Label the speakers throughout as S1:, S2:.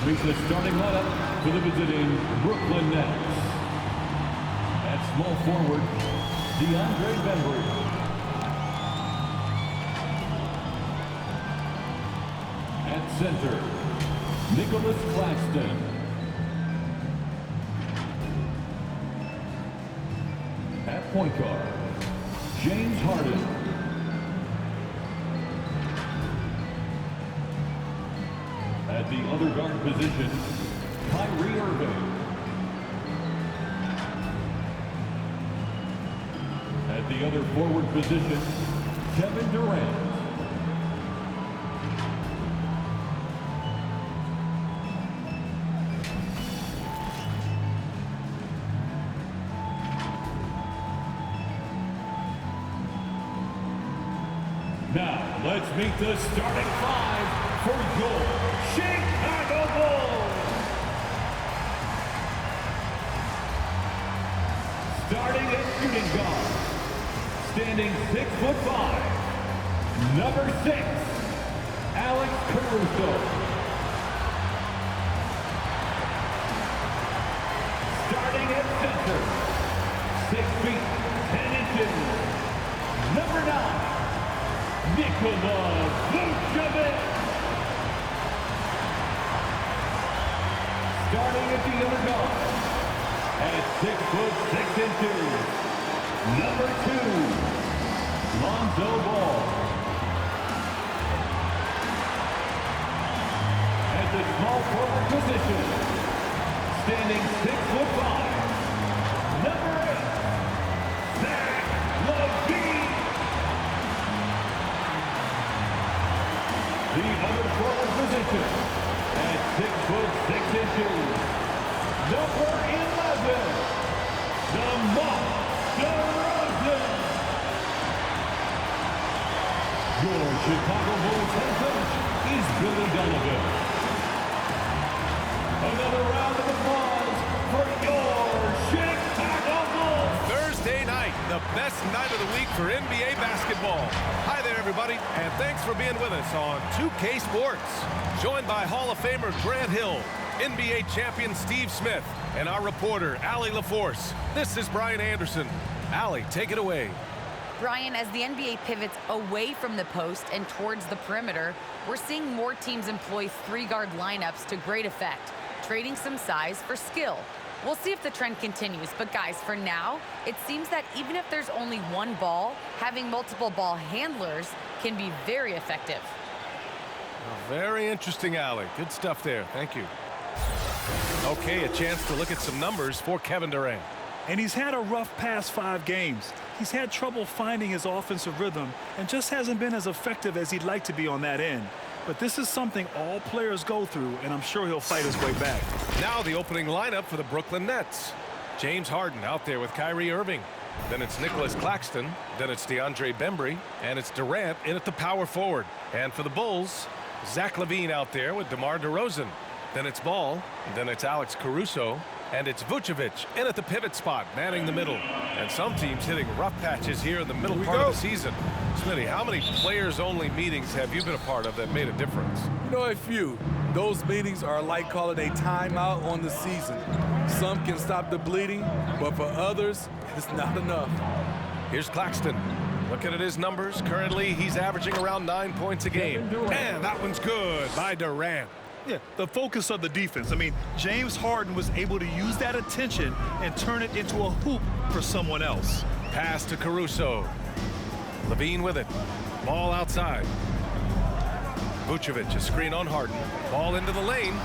S1: meet the starting lineup for the visiting Brooklyn Nets. At small forward, DeAndre Bembry. At center, Nicholas Claxton. At point guard, James Harden. At the other guard position, Kyrie Irving. At the other forward position, Kevin Durant. Now, let's meet the starting five for your Chicago Bulls. Starting at shooting guard, standing 6'5", number 6, Alex Caruso. Starting at center, 6 feet, 10 inches, number 9, Nikola Vucevic. Starting at the other guard, at 6'6", number 2, Lonzo Ball. At the small forward position, standing 6'5", number 8, Zach LaVine. The other forward position, at 6'6", number 11, DeMar DeRozan. Your Chicago Bulls head coach is Billy Donovan. Another round of applause for your Chicago Bulls.
S2: Thursday night, the best night of the week for NBA basketball. Hi there, everybody, and thanks for being with us on 2K Sports. Joined by Hall of Famer Grant Hill, NBA champion Steve Smith, and our reporter, Allie LaForce. This is Brian Anderson. Allie, take it away.
S3: Brian, as the NBA pivots away from the post and towards the perimeter, we're seeing more teams employ three-guard lineups to great effect, trading some size for skill. We'll see if the trend continues, but guys, for now, it seems that even if there's only one ball, having multiple ball handlers can be very effective.
S2: Very interesting, Allie. Good stuff there. Thank you. Okay, a chance to look at some numbers for Kevin Durant.
S4: And he's had a rough past 5 games. He's had trouble finding his offensive rhythm and just hasn't been as effective as he'd like to be on that end. But this is something all players go through, and I'm sure he'll fight his way back.
S2: Now the opening lineup for the Brooklyn Nets. James Harden out there with Kyrie Irving. Then it's Nicholas Claxton. Then it's DeAndre Bembry. And it's Durant in at the power forward. And for the Bulls, Zach LaVine out there with DeMar DeRozan. Then it's Ball. Then it's Alex Caruso. And it's Vucevic in at the pivot spot, manning the middle. And some teams hitting rough patches here in the middle part of the season. Smitty, how many players-only meetings have you been a part of that made a difference?
S5: You know, a few. Those meetings are like calling a timeout on the season. Some can stop the bleeding, but for others, it's not enough.
S2: Here's Claxton. Looking at his numbers, currently he's averaging around 9 points a game. And that one's good by Durant.
S4: Yeah, the focus of the defense. I mean, James Harden was able to use that attention and turn it into a hoop for someone else.
S2: Pass to Caruso. LaVine with it. Ball outside. Vucevic, a screen on Harden. Ball into the lane.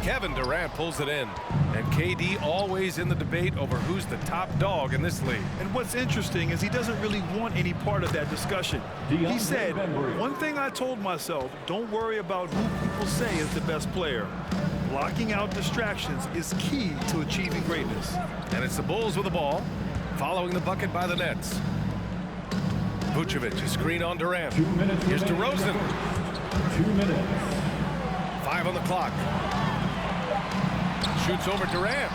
S2: Kevin Durant pulls it in. And KD always in the debate over who's the top dog in this league.
S4: And what's interesting is he doesn't really want any part of that discussion. He said, one thing I told myself, don't worry about who people say is the best player. Blocking out distractions is key to achieving greatness.
S2: And it's the Bulls with the ball, following the bucket by the Nets. Vucevic, a screen on Durant.
S1: 2 minutes.
S2: Here's DeRozan.
S1: 2 minutes.
S2: 5 on the clock. Shoots over Durant.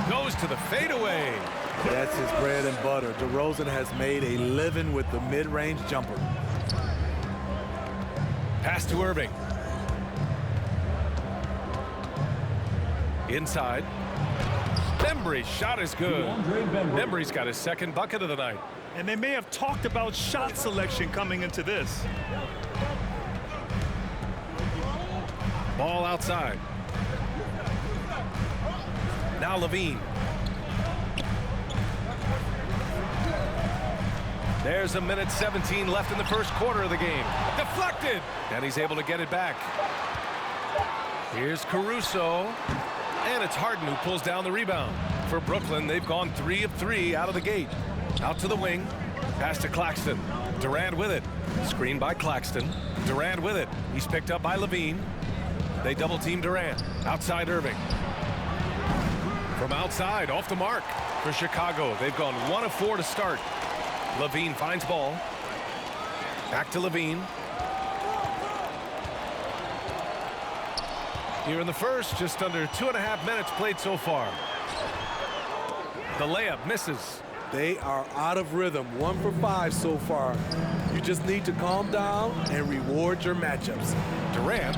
S2: Goes to the fadeaway.
S5: That's his bread and butter. DeRozan has made a living with the mid-range jumper.
S2: Pass to Irving. Inside. Bembry's shot is good. Bembry's got his second bucket of the night.
S4: And they may have talked about shot selection coming into this.
S2: Ball outside. Now Levine. There's a minute 17 left in the first quarter of the game. Deflected. And he's able to get it back. Here's Caruso. And it's Harden who pulls down the rebound. For Brooklyn, they've gone 3 of 3 out of the gate. Out to the wing. Pass to Claxton. Durant with it. Screen by Claxton. Durant with it. He's picked up by Levine. They double team Durant. Outside Irving. From outside, off the mark for Chicago. They've gone 1 of 4 to start. Levine finds ball. Back to Levine. Here in the first, just under 2.5 minutes played so far. The layup misses.
S5: They are out of rhythm. 1 for 5 so far. You just need to calm down and reward your matchups.
S2: Durant.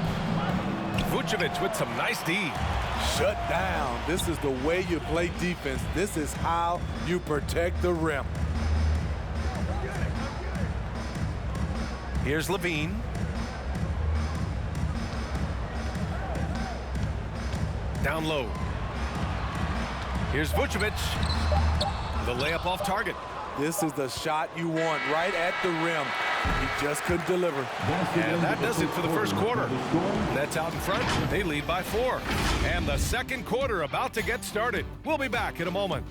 S2: Vucevic with some nice D.
S5: Shut down. This is the way you play defense. This is how you protect the rim.
S2: Here's Levine. Down low. Here's Vucevic. The layup off target.
S5: This is the shot you want right at the rim. He just couldn't deliver.
S2: And that does it for the first quarter. Nets out in front. They lead by 4. And the second quarter about to get started. We'll be back in a moment.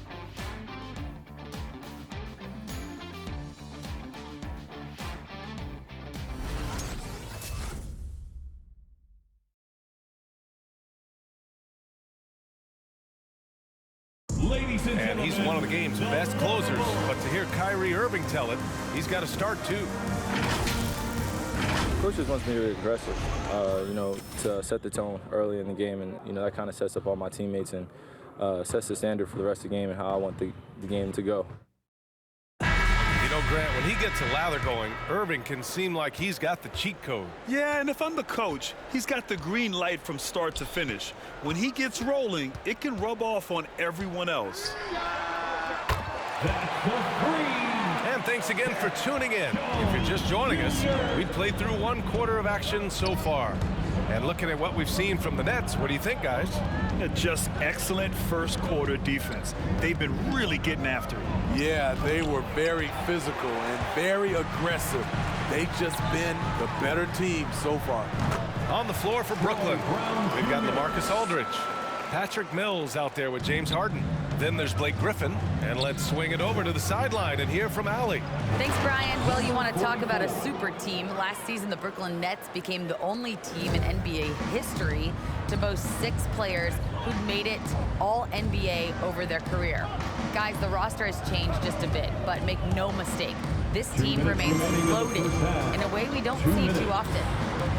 S2: And he's one of the game's best closers. But to hear Kyrie Irving tell it, he's got to start too.
S6: Coach just wants me to be aggressive, to set the tone early in the game. And, that kind of sets up all my teammates and sets the standard for the rest of the game and how I want the game to go.
S2: Grant, when he gets a lather going, Irving can seem like he's got the cheat code.
S4: Yeah, and if I'm the coach, he's got the green light from start to finish. When he gets rolling, it can rub off on everyone else.
S2: And thanks again for tuning in. If you're just joining us, we've played through 1 quarter of action so far. And looking at what we've seen from the Nets, what do you think, guys?
S4: Just excellent first quarter defense. They've been really getting after it.
S5: Yeah, they were very physical and very aggressive. They've just been the better team so far.
S2: On the floor for Brooklyn, we've got LaMarcus Aldridge. Patrick Mills out there with James Harden. Then there's Blake Griffin. And let's swing it over to the sideline and hear from Allie.
S3: Thanks, Brian. Well, you want to talk about a super team. Last season, the Brooklyn Nets became the only team in NBA history to boast 6 players who'd made it all NBA over their career. Guys, the roster has changed just a bit, but make no mistake, this team remains loaded in a way we don't see too often.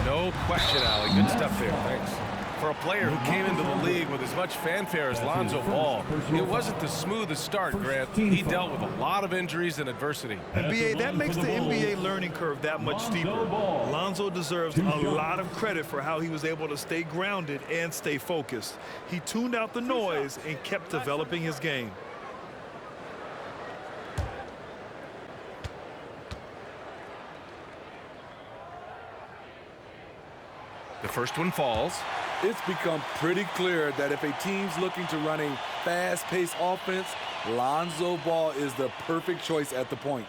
S2: No question, Allie. Good stuff there. Thanks. For a player who came into the league with as much fanfare as Lonzo Ball, it wasn't the smoothest start, Grant. He dealt with a lot of injuries and adversity.
S4: BA, that makes the NBA learning curve that much steeper. Lonzo deserves a lot of credit for how he was able to stay grounded and stay focused. He tuned out the noise and kept developing his game.
S2: The first one falls.
S5: It's become pretty clear that if a team's looking to run a fast-paced offense, Lonzo Ball is the perfect choice at the point.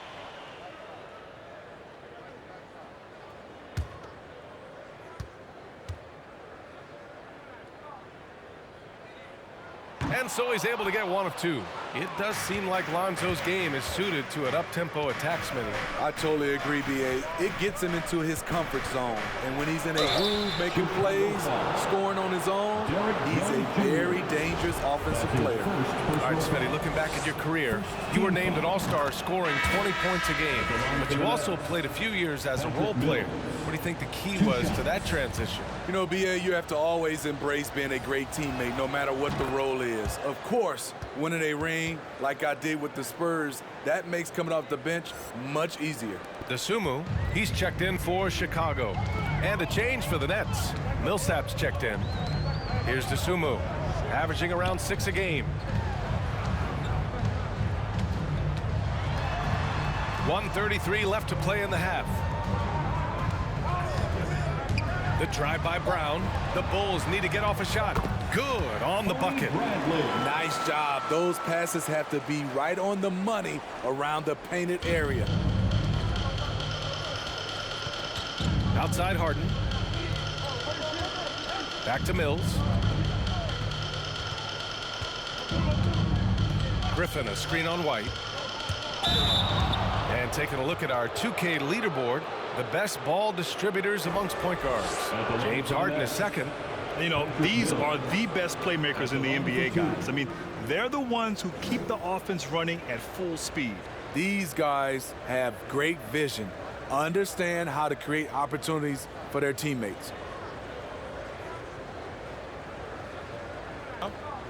S2: And so he's able to get 1 of 2. It does seem like Lonzo's game is suited to an up-tempo attack, Smitty.
S5: I totally agree, B.A. It gets him into his comfort zone. And when he's in a groove, making plays, scoring on his own, he's a very dangerous offensive player.
S2: All right, Smitty, looking back at your career, you were named an all-star scoring 20 points a game, but you also played a few years as a role player. What do you think the key was to that transition?
S5: B.A., you have to always embrace being a great teammate, no matter what the role is. Of course, winning a ring like I did with the Spurs, that makes coming off the bench much easier.
S2: Dosunmu, he's checked in for Chicago. And a change for the Nets. Millsap's checked in. Here's Dosunmu. averaging around 6 a game. 1:33 left to play in the half. The drive by Brown. The Bulls need to get off a shot. Good on the bucket.
S5: Nice job. Those passes have to be right on the money around the painted area.
S2: Outside Harden. Back to Mills. Griffin, a screen on White. And taking a look at our 2K leaderboard, the best ball distributors amongst point guards. James Harden is second.
S4: You know, these are the best playmakers in the NBA, guys. I mean, they're the ones who keep the offense running at full speed.
S5: These guys have great vision, understand how to create opportunities for their teammates.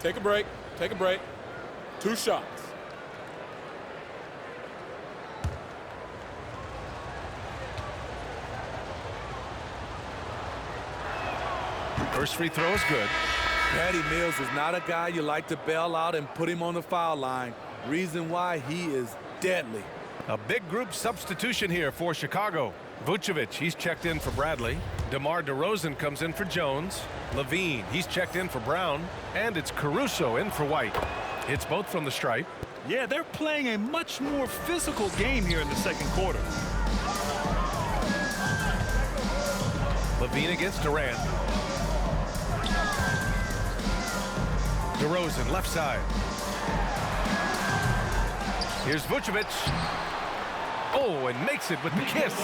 S7: Take a break. Take a break. 2 shots.
S2: First free throw is good.
S5: Patty Mills is not a guy you like to bail out and put him on the foul line. Reason why, he is deadly.
S2: A big group substitution here for Chicago. Vucevic, he's checked in for Bradley. DeMar DeRozan comes in for Jones. Levine, he's checked in for Brown. And it's Caruso in for White. It's both from the stripe.
S4: Yeah, they're playing a much more physical game here in the second quarter.
S2: Levine against Durant. DeRozan, left side. Here's Vucevic. Oh, and makes it with the kiss.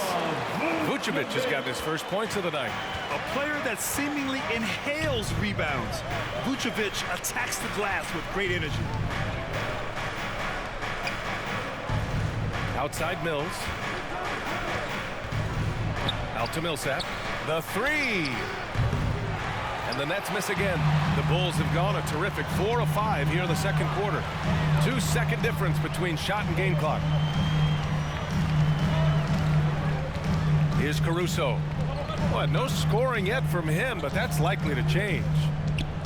S2: Vucevic has got his first points of the night.
S4: A player that seemingly inhales rebounds. Vucevic attacks the glass with great energy.
S2: Outside Mills. Out to Millsap. The three. And the Nets miss again. The Bulls have gone a terrific 4 of 5 here in the second quarter. 2-second difference between shot and game clock. Here's Caruso. Well, no scoring yet from him, but that's likely to change.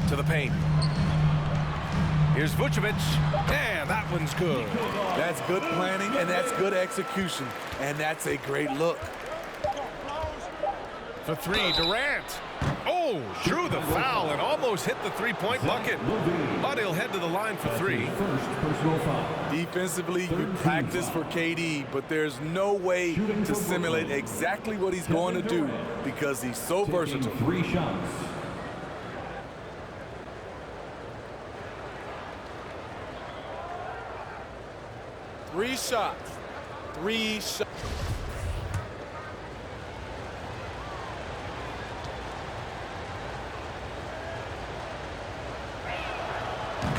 S2: To the paint. Here's Vucevic. And that one's good.
S5: That's good planning, and that's good execution. And that's a great look.
S2: For three, Durant. Oh, drew the foul and almost hit the three-point bucket. But he'll head to the line for 3.
S5: Defensively, you practice for KD, but there's no way to simulate exactly what he's going to do because he's so versatile.
S1: 3 shots.
S7: Three shots. 3 shots.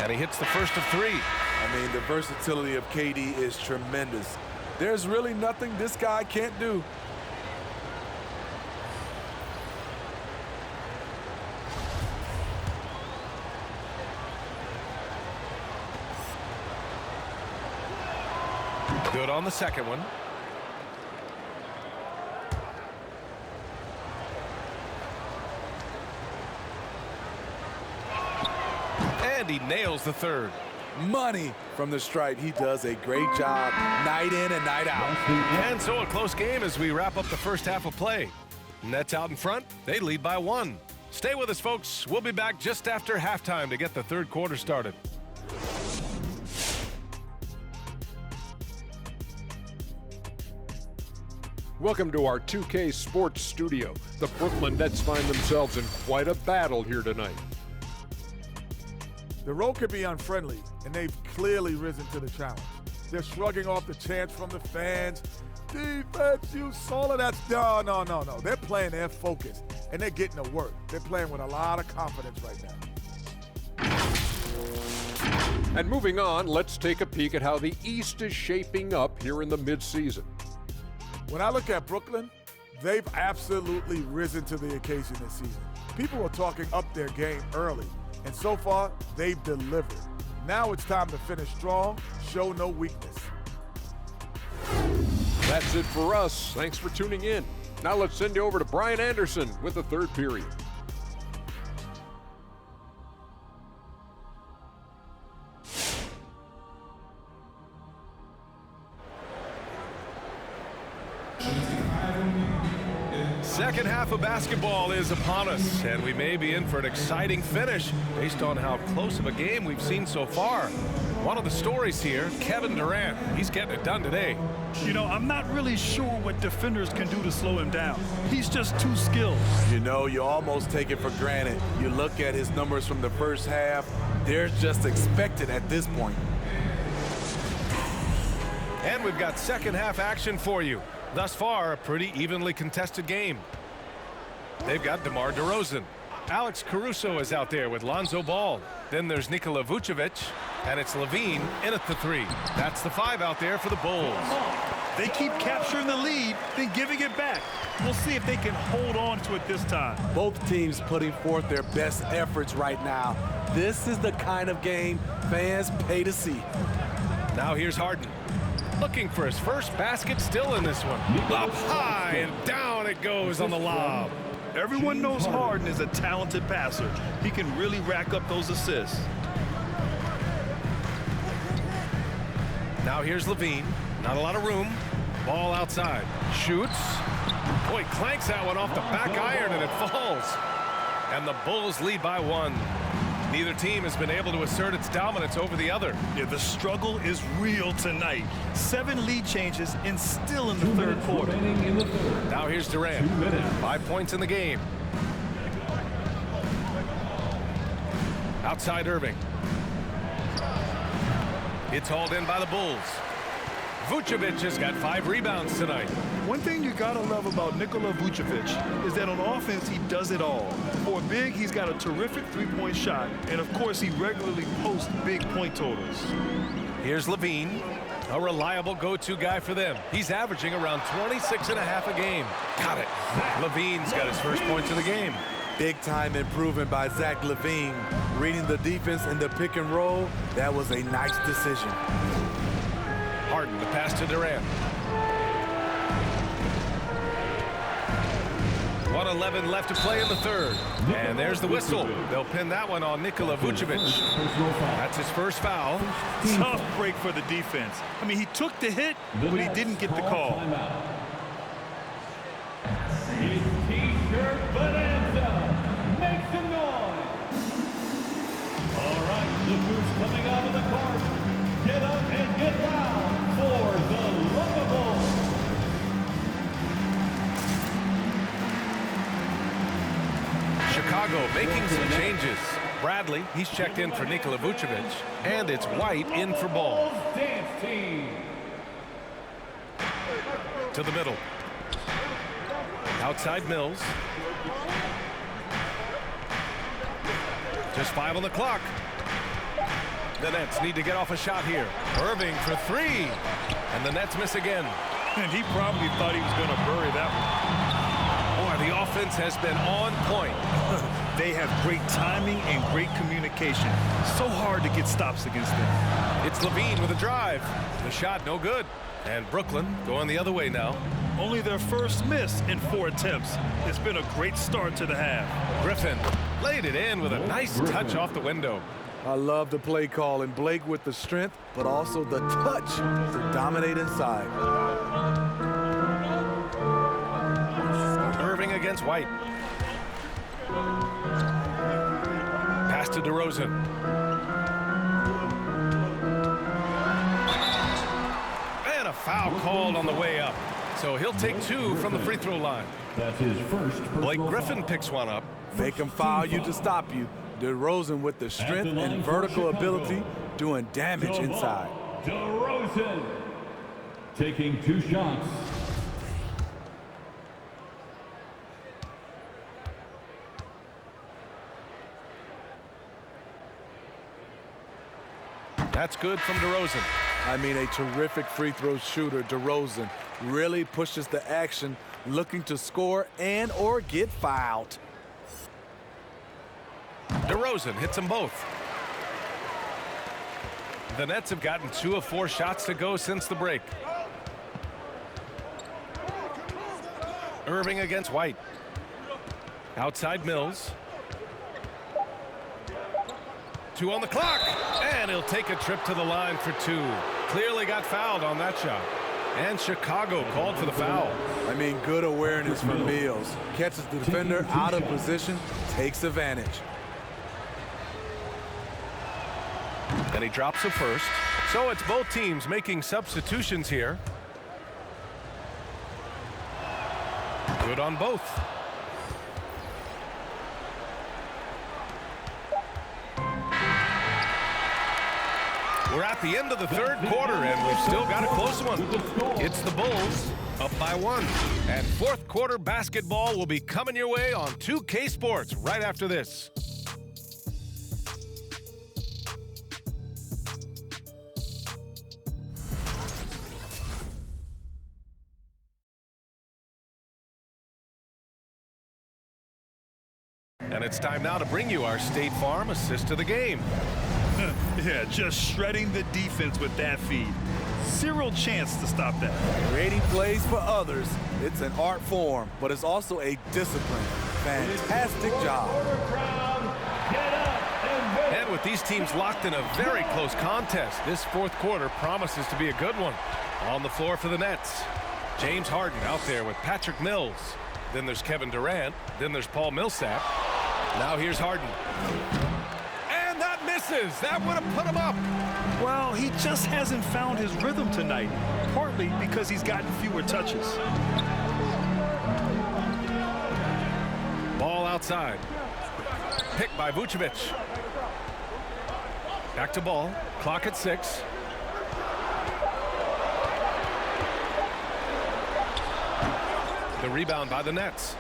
S2: And he hits the first of 3.
S5: I mean, the versatility of KD is tremendous. There's really nothing this guy can't do.
S2: Good on the second one. And he nails the third.
S5: Money from the stripe. He does a great job night in and night out.
S2: And so a close game as we wrap up the first half of play. Nets out in front. They lead by 1. Stay with us, folks. We'll be back just after halftime to get the third quarter started.
S8: Welcome to our 2K Sports Studio. The Brooklyn Nets find themselves in quite a battle here tonight.
S9: The road could be unfriendly, and they've clearly risen to the challenge. They're shrugging off the chants from the fans. Defense, you saw it. That's no. They're playing their focus, and they're getting to work. They're playing with a lot of confidence right now.
S8: And moving on, let's take a peek at how the East is shaping up here in the midseason.
S9: When I look at Brooklyn, they've absolutely risen to the occasion this season. People are talking up their game early, and so far, they've delivered. Now it's time to finish strong, show no weakness.
S8: That's it for us. Thanks for tuning in. Now let's send you over to Brian Anderson with the third period.
S2: Second half of basketball is upon us, and we may be in for an exciting finish based on how close of a game we've seen so far. One of the stories here, Kevin Durant. He's getting it done today.
S4: You know, I'm not really sure what defenders can do to slow him down. He's just too skilled.
S5: You know, you almost take it for granted. You look at his numbers from the first half, they're just expected at this point.
S2: And we've got second half action for you. Thus far, a pretty evenly contested game. They've got DeMar DeRozan. Alex Caruso is out there with Lonzo Ball. Then there's Nikola Vucevic, and it's Levine in at the 3. That's the 5 out there for the Bulls.
S4: They keep capturing the lead, then giving it back. We'll see if they can hold on to it this time.
S5: Both teams putting forth their best efforts right now. This is the kind of game fans pay to see.
S2: Now here's Harden. Looking for his first basket, still in this one. Up high and down it goes on the lob.
S4: Everyone knows Harden is a talented passer. He can really rack up those assists.
S2: Now here's Levine. Not a lot of room. Ball outside. Shoots. Boy, clanks that one off the back iron and it falls. And the Bulls lead by 1. Neither team has been able to assert its dominance over the other.
S4: Yeah, the struggle is real tonight. 7 lead changes and still in the third quarter.
S2: Now here's Durant. 5 points in the game. Outside Irving. It's hauled in by the Bulls. Vucevic has got 5 rebounds tonight.
S4: One thing you gotta love about Nikola Vucevic is that on offense he does it all. For a big, he's got a terrific 3-point shot, and of course he regularly posts big point totals.
S2: Here's Levine, a reliable go-to guy for them. He's averaging around 26.5 a game. Got it. Levine's got his first points of the game.
S5: Big time improvement by Zach LaVine. Reading the defense in the pick and roll, that was a nice decision.
S2: Harden, the pass to Durant. 1:11 left to play in the third. And there's the whistle. They'll pin that one on Nikola Vucevic. That's his first foul.
S4: Tough break for the defense. I mean, he took the hit, but he didn't get the call.
S1: T-shirt bonanza. Make some noise. All right, look who's coming out of the court. Get up and get down for the lovable.
S2: Chicago making some changes. Bradley, he's checked in for Nikola Vucevic. And it's White in for Ball.
S1: Dance team.
S2: To the middle. Outside Mills. Just 5 on the clock. The Nets need to get off a shot here. Irving for 3. And the Nets miss again.
S4: And he probably thought he was going to bury that one.
S2: Boy, the offense has been on point.
S4: They have great timing and great communication. So hard to get stops against them.
S2: It's Levine with a drive. The shot no good. And Brooklyn going the other way now.
S4: Only their first miss in 4 attempts. It's been a great start to the half.
S2: Griffin laid it in with a nice touch off the window.
S5: I love the play call, and Blake with the strength, but also the touch to dominate inside.
S2: Irving against White. Pass to DeRozan. And a foul called on the way up. So he'll take 2 from the free throw line.
S1: That's his first.
S2: Blake Griffin picks one up.
S5: They can foul you to stop you. DeRozan with the strength and vertical ability doing damage inside.
S1: DeRozan taking 2 shots.
S2: That's good from DeRozan.
S5: I mean, a terrific free throw shooter. DeRozan really pushes the action, looking to score and or get fouled.
S2: DeRozan hits them both. The Nets have gotten 2 of 4 shots to go since the break. Irving against White. Outside Mills. 2 on the clock. And he'll take a trip to the line for 2. Clearly got fouled on that shot. And Chicago called for the foul.
S5: I mean, good awareness from Mills. Catches the defender out of position, takes advantage.
S2: And he drops a first. So it's both teams making substitutions here. Good on both. We're at the end of the third quarter, and we've still got a close one. It's the Bulls up by 1. And fourth quarter basketball will be coming your way on 2K Sports right after this. And it's time now to bring you our State Farm assist of the game.
S4: Yeah, just shredding the defense with that feed. Zero chance to stop that.
S5: Creating plays for others, it's an art form, but it's also a discipline. Fantastic job.
S2: And with these teams locked in a very close contest, this fourth quarter promises to be a good one. On the floor for the Nets, James Harden out there with Patrick Mills. Then there's Kevin Durant. Then there's Paul Millsap. Now here's Harden. And that misses. That would have put him up.
S4: Well, he just hasn't found his rhythm tonight, partly because he's gotten fewer touches.
S2: Ball outside. Picked by Vucevic. Back to ball. Clock at 6. The rebound by the Nets.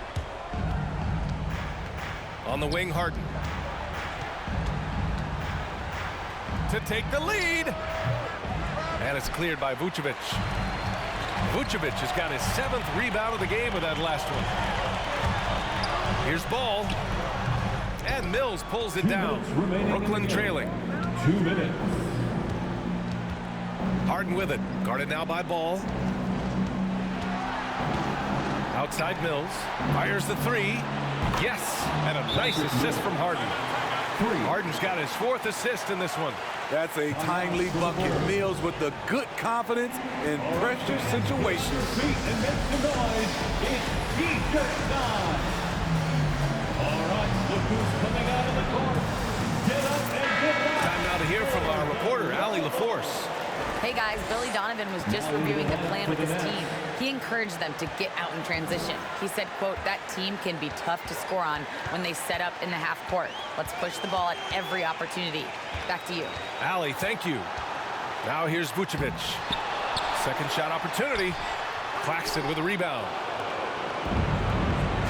S2: On the wing, Harden. To take the lead. And it's cleared by Vucevic. Vucevic has got his 7th rebound of the game with that last one. Here's Ball. And Mills pulls it down. Brooklyn trailing.
S1: 2 minutes.
S2: Harden with it. Guarded now by Ball. Outside Mills. Fires the 3. Yes. And a nice assist from Harden. Harden's got his 4th assist in this one.
S5: That's a timely bucket. Mills with the good confidence in pressure situations.
S1: And make some noise. It's T-shirt time. All right, look who's coming out of the court. Get up and get out.
S2: Time now to hear from our reporter, Allie LaForce.
S3: Hey guys, Billy Donovan was just reviewing the plan with his team. He encouraged them to get out in transition. He said, quote, that team can be tough to score on when they set up in the half court. Let's push the ball at every opportunity. Back to you.
S2: Allie, thank you. Now here's Vucevic. Second shot opportunity. Claxton with a rebound.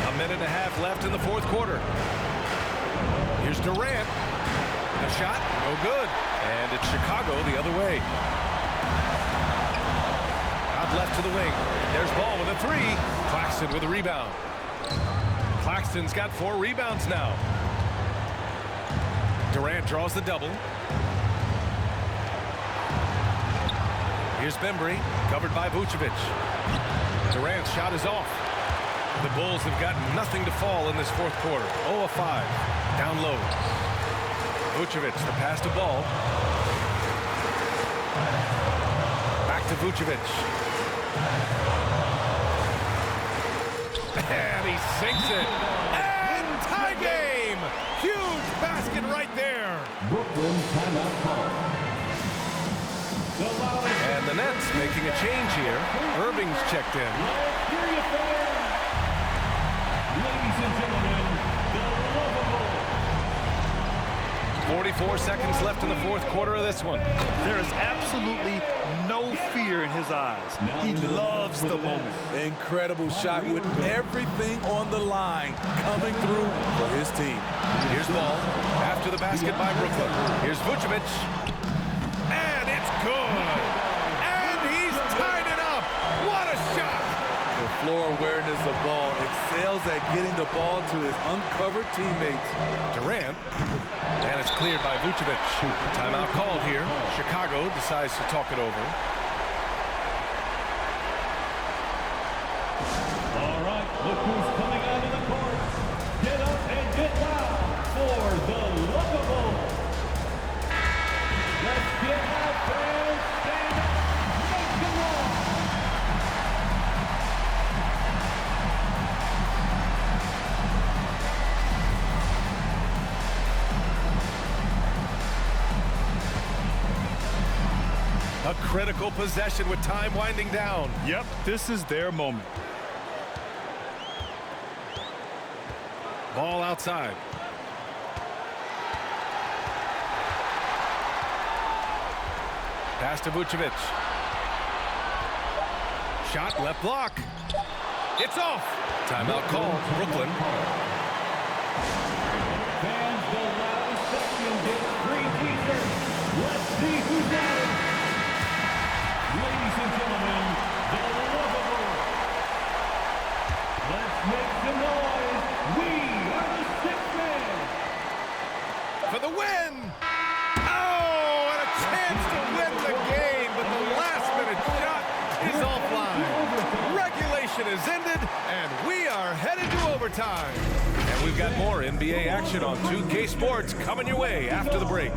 S2: A minute and a half left in the fourth quarter. Here's Durant. A shot, no good. And it's Chicago the other way. Out left to the wing. There's Ball with a 3. Claxton with a rebound. Claxton's got 4 rebounds now. Durant draws the double. Here's Bembry, covered by Vucevic. Durant's shot is off. The Bulls have got nothing to fall in this fourth quarter. 0 of 5. Down low. Vucevic, the pass to Ball. Back to Vucevic. And he sinks it. And tie game! Huge basket right there.
S1: Brooklyn timeout call.
S2: And the Nets making a change here. Irving's checked in.
S1: Ladies and gentlemen, the lovable.
S2: 44 seconds left in the fourth quarter of this one.
S4: There is absolutely no fear in his eyes. He loves the moment.
S5: Incredible shot with everything on the line coming through for his team.
S2: Here's Ball after the basket by Brooklyn. Here's Vucevic. And it's good. And he's tied it up. What a shot.
S5: The floor awareness of Ball excels at getting the ball to his uncovered teammates.
S2: Durant. And it's cleared by Vucevic. Timeout called here. Chicago decides to talk it over.
S1: All right, look who's coming out of the court. Get up and get loud for the lovable. Let's get our fans stand up. Make some noise.
S2: A critical possession with time winding down.
S4: Yep, this is their moment.
S2: Ball outside. Pass to Vucevic. Shot left block. It's off. Timeout call, Brooklyn.
S1: Fans, the loudest section gets free t-shirts. Let's see who's got it. Ladies and gentlemen, the lovable. Let's make some noise. We are the Six Men.
S2: For the win! Oh, and a chance to win the game, but the last-minute shot is offline. Regulation is ended, and we are headed to overtime. And we've got more NBA action on 2K Sports coming your way after the break.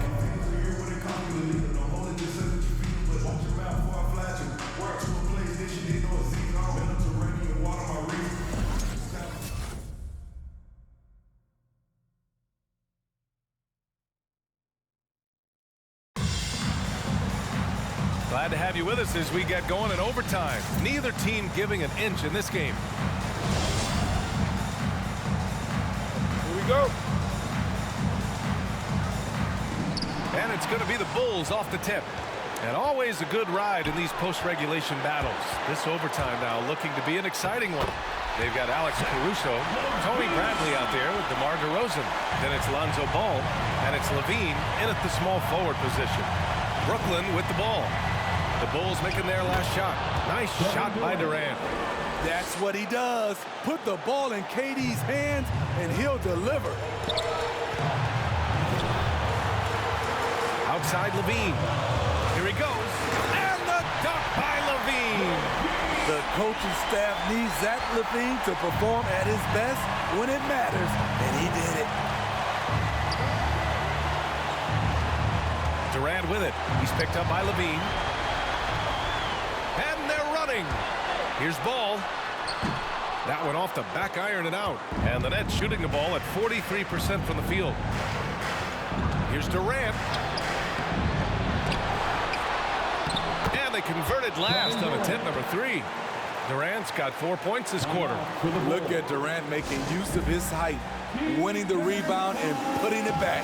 S2: Glad to have you with us as we get going in overtime. Neither team giving an inch in this game.
S7: Here we go.
S2: And it's going to be the Bulls off the tip. And always a good ride in these post-regulation battles. This overtime now looking to be an exciting one. They've got Alex Caruso, Tony Bradley out there with DeMar DeRozan. Then it's Lonzo Ball, and it's Levine in at the small forward position. Brooklyn with the ball. The Bulls making their last shot. Nice shot by Durant.
S5: That's what he does. Put the ball in KD's hands, and he'll deliver.
S2: Outside Levine. Here he goes. And the dunk by Levine.
S5: The coaching staff needs Zach Levine to perform at his best when it matters, and he did it.
S2: Durant with it. He's picked up by Levine. And they're running. Here's Ball. That one off the back iron and out. And the Nets shooting the ball at 43% from the field. Here's Durant. And they converted last on attempt number 3. Durant's got 4 points this quarter.
S5: Look at Durant making use of his height, winning the rebound and putting it back.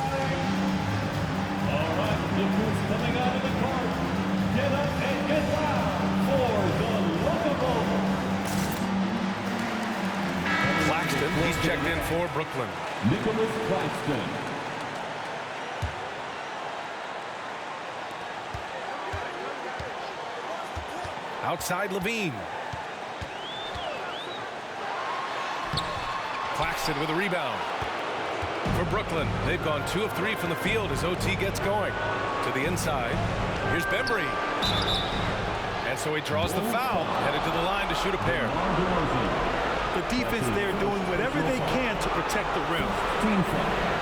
S1: All right, look who's coming out of the court. Get up and get loud for the lovable.
S2: Claxton, he's checked in for Brooklyn.
S1: Nicholas Claxton.
S2: Outside Levine. Claxton with a rebound. For Brooklyn, they've gone 2 of 3 from the field as OT gets going. To the inside. Here's Bembry. And so he draws the foul, headed to the line to shoot a pair.
S4: The defense there doing whatever they can to protect the rim.
S1: Team foul.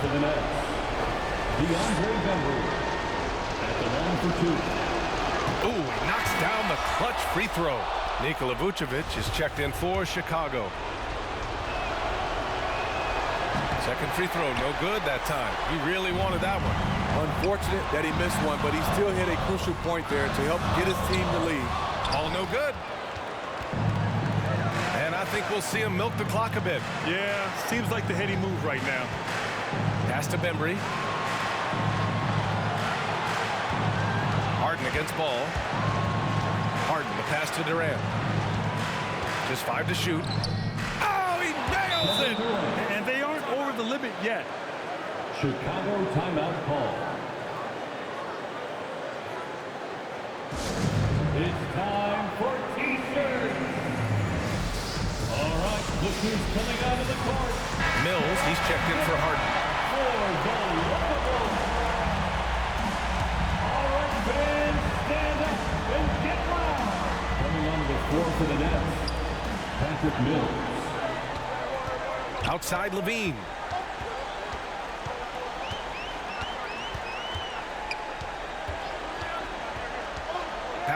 S1: For the Nets, at the line for 2.
S2: Ooh, he knocks down the clutch free throw. Nikola Vucevic is checked in for Chicago. Second free throw, no good that time. He really wanted that one.
S5: Unfortunate that he missed one, but he still hit a crucial point there to help get his team the lead.
S2: All no good. And I think we'll see him milk the clock a bit.
S4: Yeah, seems like the heady move right now.
S2: Pass to Bembry. Harden against Ball. Harden, the pass to Durant. Just 5 to shoot. Oh, he nails it!
S4: And they aren't over the limit yet.
S1: Chicago timeout call. It's time for T-shirts. All right, look who's coming out of the court.
S2: Mills, he's checked in for Harden.
S1: For the lovable. All right, fans, stand up and get loud. Coming on the floor for the Nets, Patrick Mills.
S2: Outside Levine.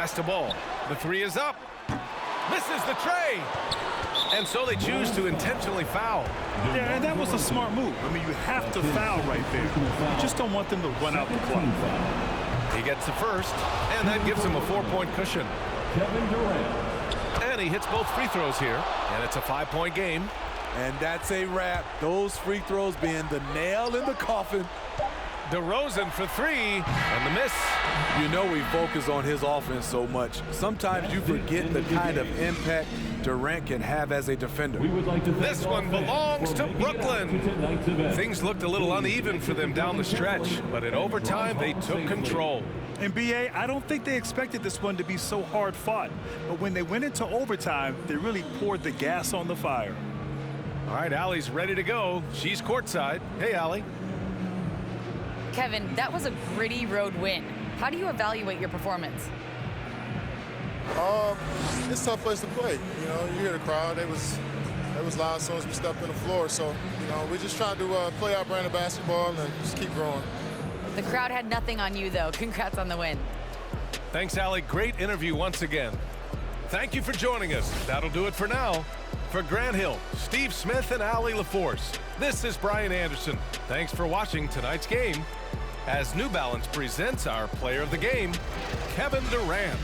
S2: pass to Ball. The three is up. Misses the tray. And so they choose to intentionally foul.
S4: Yeah, and that was a smart move. I mean, you have to foul right there. You just don't want them to run out the clock.
S2: He gets the first, and that gives him a 4-point cushion.
S1: Kevin Durant.
S2: And he hits both free throws here, and it's a 5-point game.
S5: And that's a wrap. Those free throws being the nail in the coffin.
S2: DeRozan for three, and the miss.
S5: You know we focus on his offense so much. Sometimes you forget the kind of impact Durant can have as a defender.
S2: This one belongs to Brooklyn. Things looked a little uneven for them down the stretch, but in overtime they took control.
S4: And BA, I don't think they expected this one to be so hard fought. But when they went into overtime, they really poured the gas on the fire.
S2: All right, Allie's ready to go. She's courtside. Hey, Allie.
S3: Kevin, that was a gritty road win. How do you evaluate your performance?
S10: It's a tough place to play. You know, you hear the crowd. It was loud as soon as we stepped on the floor. So, you know, we just tried to play our brand of basketball and just keep growing.
S3: The crowd had nothing on you, though. Congrats on the win.
S2: Thanks, Allie. Great interview once again. Thank you for joining us. That'll do it for now. For Grant Hill, Steve Smith, and Allie LaForce, this is Brian Anderson. Thanks for watching tonight's game as New Balance presents our player of the game, Kevin Durant.